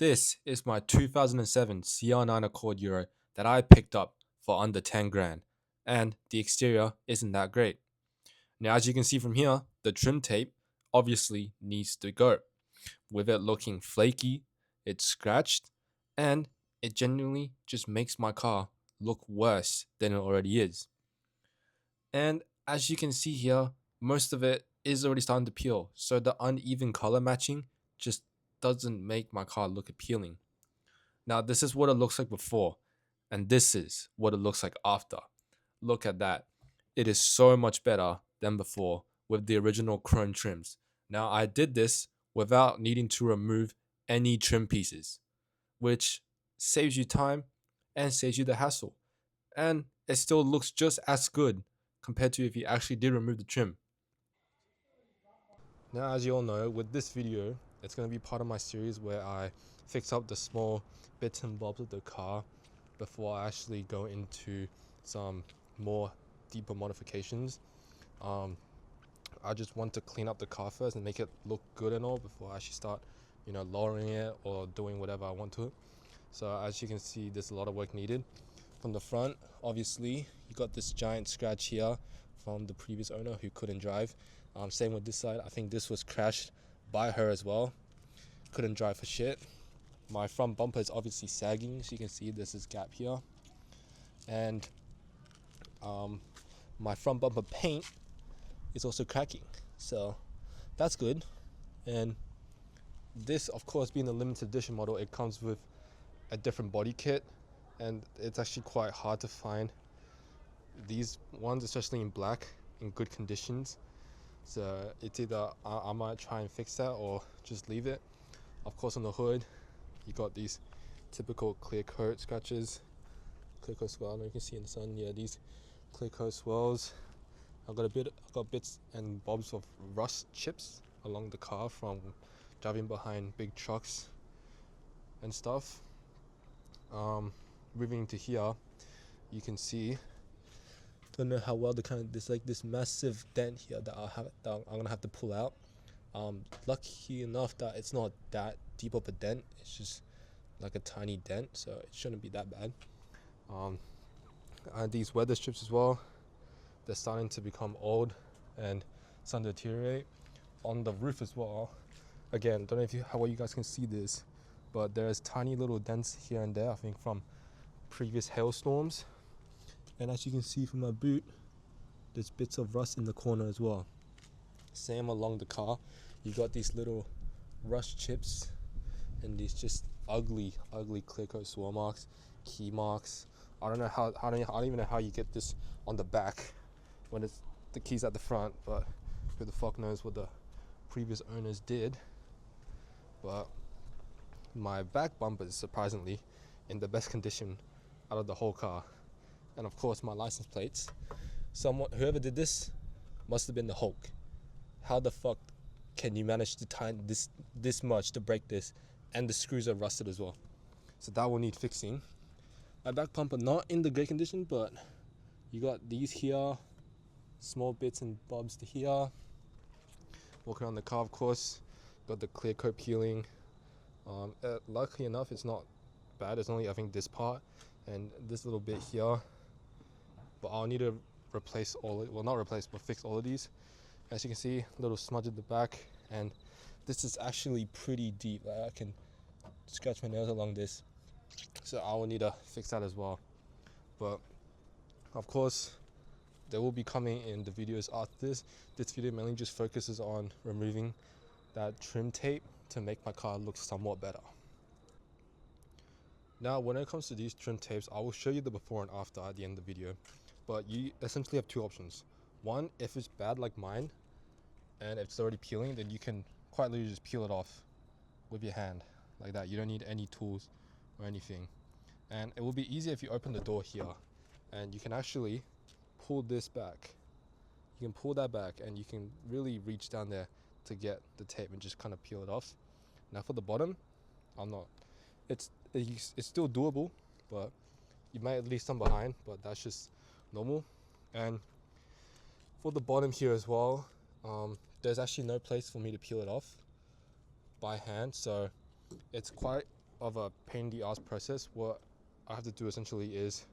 This is my 2007 Cl9 Accord Euro that I picked up for under 10 grand, and the exterior isn't that great. Now, as you can see from here, the trim tape obviously needs to go, with it looking flaky, it's scratched, and it genuinely just makes my car look worse than it already is. And as you can see here, most of it is already starting to peel, so the uneven color matching just doesn't make my car look appealing. Now, this is what it looks like before, and this is what it looks like after. Look at that. It is so much better than before with the original chrome trims. Now, I did this without needing to remove any trim pieces, which saves you time and saves you the hassle. And it still looks just as good compared to if you actually did remove the trim. Now, as you all know, with this video, it's going to be part of my series where I fix up the small bits and bobs of the car before I actually go into some more deeper modifications. I just want to clean up the car first and make it look good and all before I actually start, lowering it or doing whatever I want to it. So as you can see, there's a lot of work needed. From the front, obviously, you got this giant scratch here from the previous owner who couldn't drive. Same with this side. I think this was crashed by her as well. Couldn't drive for shit. My front bumper is obviously sagging, so you can see there's this gap here. And my front bumper paint is also cracking. So that's good. And this, of course, being a limited edition model, it comes with a different body kit. And it's actually quite hard to find these ones, especially in black, in good conditions. So it's either I might try and fix that or just leave it. Of course, on the hood, you got these typical clear coat scratches, clear coat swell. You can see in the sun, yeah, these clear coat swells. I've got bits and bobs of rust chips along the car from driving behind big trucks and stuff. Moving to here, you can see. Don't know how well there's like this massive dent here that I'm gonna have to pull out. Lucky enough that it's not that deep of a dent. It's just like a tiny dent, so it shouldn't be that bad. And these weather strips as well, they're starting to become old and starting to deteriorate. On the roof as well, again, don't know how well you guys can see this, but there's tiny little dents here and there, I think from previous hailstorms. And as you can see from my boot, there's bits of rust in the corner as well. Same along the car, you got these little rust chips and these just ugly clear coat swirl marks, key marks. I don't even know how you get this on the back when it's the keys at the front, but who the fuck knows what the previous owners did. But my back bumper is surprisingly in the best condition out of the whole car. And of course my license plates. Whoever did this must have been the Hulk. How the fuck can you manage to tighten this much to break this? And the screws are rusted as well. So that will need fixing. My back bumper not in the great condition, but you got these here, small bits and bobs to here. Walking around the car, of course, got the clear coat peeling. Luckily enough, it's not bad. It's only, I think, this part and this little bit here. But I'll need to replace but fix all of these. As you can see, a little smudge at the back, and this is actually pretty deep. I can scratch my nails along this, so I will need to fix that as well. But of course, they will be coming in the videos after this. This video mainly just focuses on removing that trim tape to make my car look somewhat better. Now, when it comes to these trim tapes, I will show you the before and after at the end of the video. But you essentially have two options. One, if it's bad like mine, and it's already peeling, then you can quite literally just peel it off with your hand, like that. You don't need any tools or anything. And it will be easier if you open the door here, and you can actually pull this back. You can pull that back, and you can really reach down there to get the tape and just kind of peel it off. Now for the bottom, it's still doable, but you might leave some behind, but that's just normal. And for the bottom here as well, there's actually no place for me to peel it off by hand, so it's quite of a pain in the ass process. What I have to do essentially is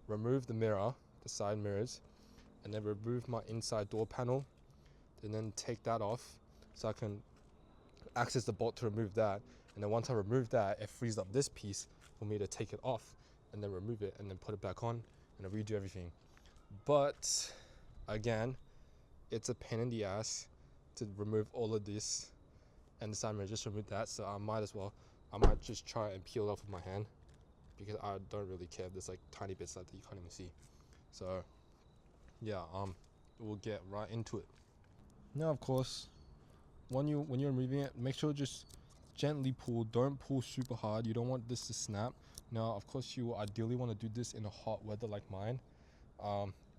remove the mirror, the side mirrors, and then remove my inside door panel, and then take that off so I can access the bolt to remove that. And then once I remove that, it frees up this piece for me to take it off and then remove it and then put it back on and redo everything. But again, it's a pain in the ass to remove all of this, and the side mirror just remove that. So I might just try and peel it off with my hand, because I don't really care. There's like tiny bits that you can't even see. So yeah, we'll get right into it. Now, of course, when you're removing it, make sure just gently pull. Don't pull super hard. You don't want this to snap. Now, of course, you ideally want to do this in a hot weather like mine.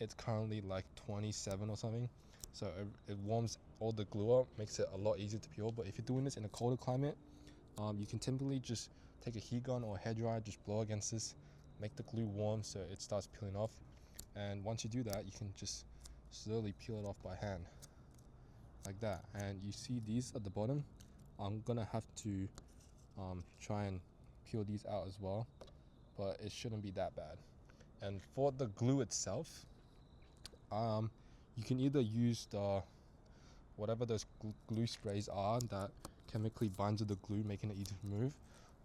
It's currently like 27 or something, so it warms all the glue up, makes it a lot easier to peel. But if you're doing this in a colder climate, you can typically just take a heat gun or a hairdryer, just blow against this, make the glue warm so it starts peeling off. And once you do that, you can just slowly peel it off by hand like that. And you see these at the bottom, I'm gonna have to try and peel these out as well, but it shouldn't be that bad. And for the glue itself, you can either use the whatever those glue sprays are that chemically binds to the glue, making it easy to remove,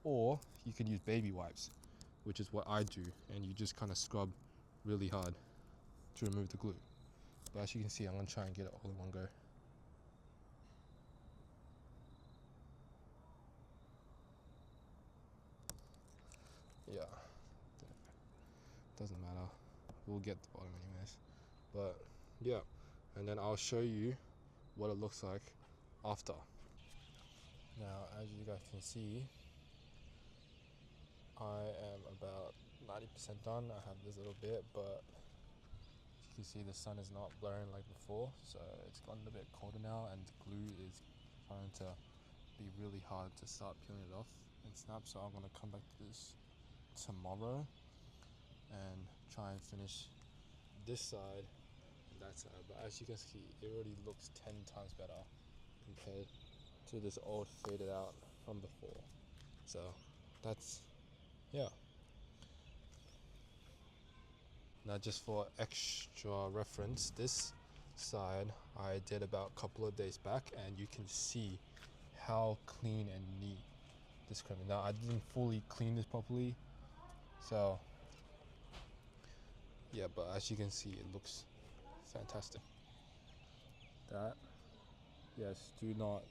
or you can use baby wipes, which is what I do, and you just kind of scrub really hard to remove the glue. But as you can see, I'm gonna try and get it all in one go. Yeah, doesn't matter, we'll get the bottom anyways. But yeah, and then I'll show you what it looks like after. Now, as you guys can see, I am about 90% done. I have this little bit, but as you can see, the sun is not blaring like before, so it's gotten a bit colder now, and the glue is starting to be really hard to start peeling it off and snap. So I'm gonna come back to this tomorrow and try and finish this side and that side. But as you can see, it already looks 10 times better compared to this old faded out from before. So that's, yeah. Now, just for extra reference, this side I did about a couple of days back, and you can see how clean and neat this came. Now, I didn't fully clean this properly, so yeah, but as you can see, it looks fantastic. That, yes, do not,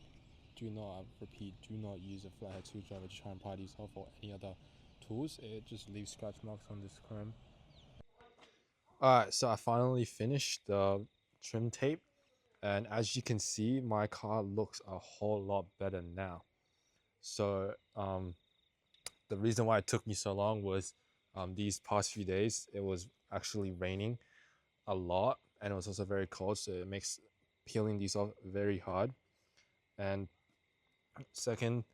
repeat, do not use a flathead screwdriver to try and pry these off, or any other tools. It just leaves scratch marks on this chrome. Alright, so I finally finished the trim tape, and as you can see, my car looks a whole lot better now. So the reason why it took me so long was these past few days it was actually raining a lot, and it was also very cold, so it makes peeling these off very hard. And second,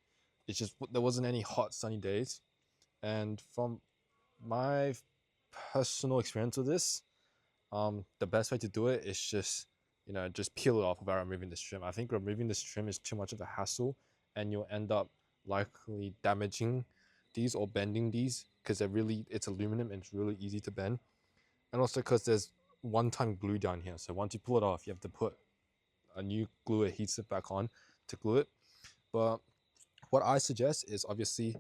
it's just there wasn't any hot sunny days. And from my personal experience with this, the best way to do it is just, just peel it off without removing this trim. I think removing this trim is too much of a hassle, and you'll end up likely damaging these or bending these, because it's aluminum and it's really easy to bend. And also because there's one-time glue down here, so once you pull it off, you have to put a new glue adhesive back on to glue it. But what I suggest is obviously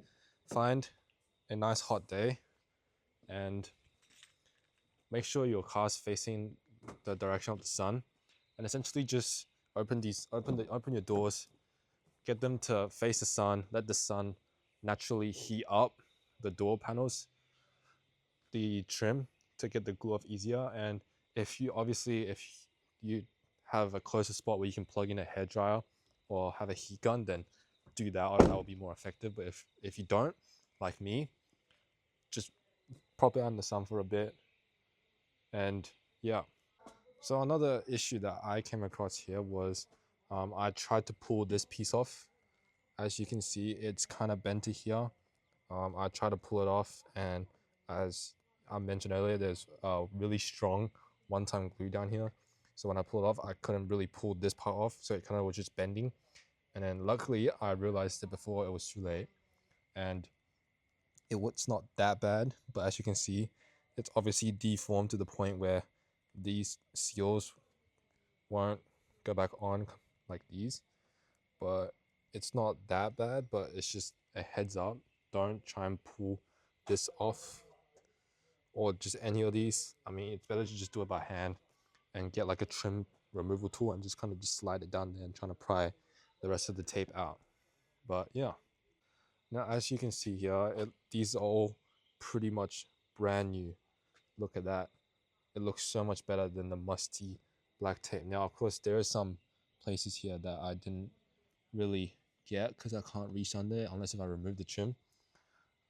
find a nice hot day and make sure your car's facing the direction of the sun, and essentially just open your doors, get them to face the sun, let the sun naturally heat up the door panels, the trim, to get the glue off easier. And if you have a closer spot where you can plug in a hairdryer or have a heat gun, then do that, or that will be more effective. But if you don't, like me, just prop it out in the sun for a bit. And yeah, so another issue that I came across here was I tried to pull this piece off. As you can see, it's kind of bent to here. I tried to pull it off, and as I mentioned earlier, there's a really strong one-time glue down here. So when I pulled it off, I couldn't really pull this part off, so it kind of was just bending. And then luckily, I realized it before it was too late. And it's not that bad, but as you can see, it's obviously deformed to the point where these seals won't go back on like these. But it's not that bad, but it's just a heads up. Don't try and pull this off or just any of these. I mean, it's better to just do it by hand and get like a trim removal tool and just kind of just slide it down there and trying to pry the rest of the tape out. But yeah, now as you can see here, these are all pretty much brand new. Look at that. It looks so much better than the musty black tape. Now, of course, there are some places here that I didn't really get because I can't reach under it unless if I remove the trim.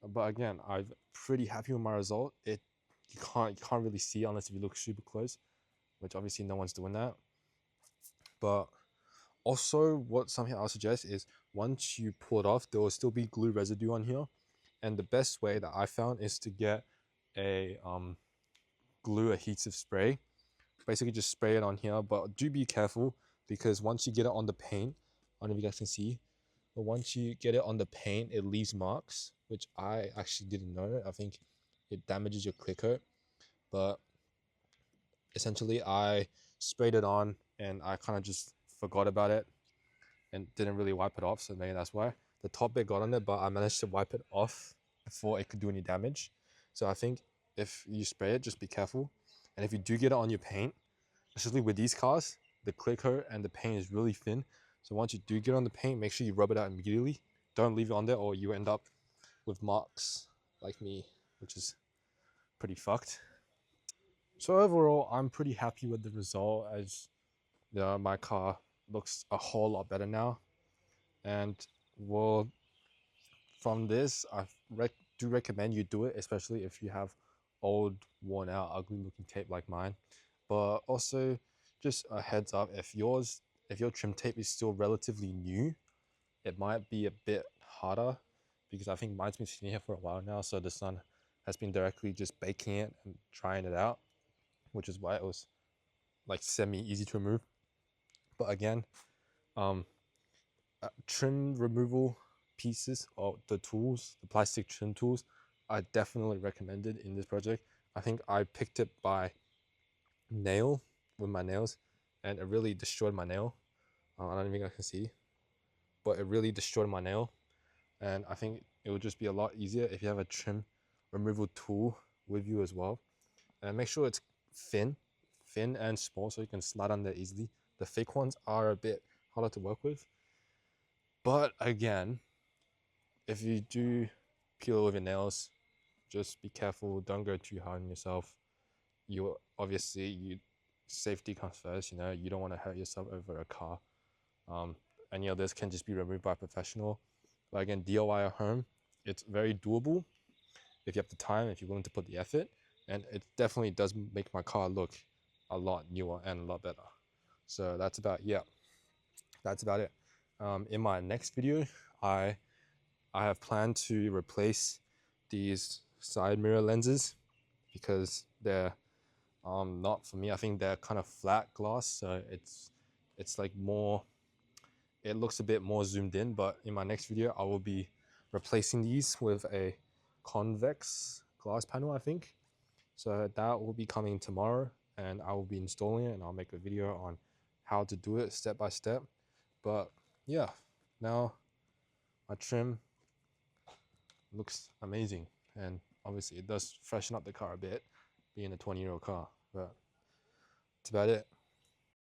But again, I'm pretty happy with my result. You can't really see unless if you look super close, which obviously no one's doing that. But also, what something I'll suggest is once you pull it off, there will still be glue residue on here, and the best way that I found is to get a glue adhesive spray. Basically, just spray it on here, but do be careful because once you get it on the paint, I don't know if you guys can see, but once you get it on the paint, it leaves marks, which I actually didn't know. I think it damages your clear coat, but essentially I sprayed it on and I kind of just forgot about it and didn't really wipe it off, so maybe that's why. The top bit got on it, but I managed to wipe it off before it could do any damage. So I think if you spray it, just be careful. And if you do get it on your paint, especially with these cars, the clear coat and the paint is really thin. So once you do get on the paint, make sure you rub it out immediately. Don't leave it on there or you end up with marks like me, which is pretty fucked. So overall, I'm pretty happy with the result as my car looks a whole lot better now. And well, from this, I do recommend you do it, especially if you have old, worn out, ugly looking tape like mine. But also, just a heads up, if your trim tape is still relatively new, it might be a bit harder because I think mine's been sitting here for a while now, so the sun has been directly just baking it and drying it out, which is why it was like semi easy to remove. But again, um, trim removal pieces or the tools, the plastic trim tools, are definitely recommended in this project. I think I picked it by nail with my nails, and it really destroyed my nail. I don't think I can see, but it really destroyed my nail. And I think it would just be a lot easier if you have a trim removal tool with you as well. And make sure it's thin and small so you can slide on there easily. The fake ones are a bit harder to work with. But again, if you do peel with your nails, just be careful. Don't go too hard on yourself. You safety comes first. You know, you don't want to hurt yourself over a car. Any of this can just be removed by a professional. But again, DIY at home, it's very doable if you have the time, if you're willing to put the effort, and it definitely does make my car look a lot newer and a lot better. So that's about it. In my next video, I have planned to replace these side mirror lenses because they're not for me. I think they're kind of flat glass, so it's like more, it looks a bit more zoomed in. But in my next video, I will be replacing these with a convex glass panel, I think. So that will be coming tomorrow, and I will be installing it, and I'll make a video on how to do it step by step. But yeah, now my trim looks amazing, and obviously it does freshen up the car a bit, being a 20-year-old car. But that's about it.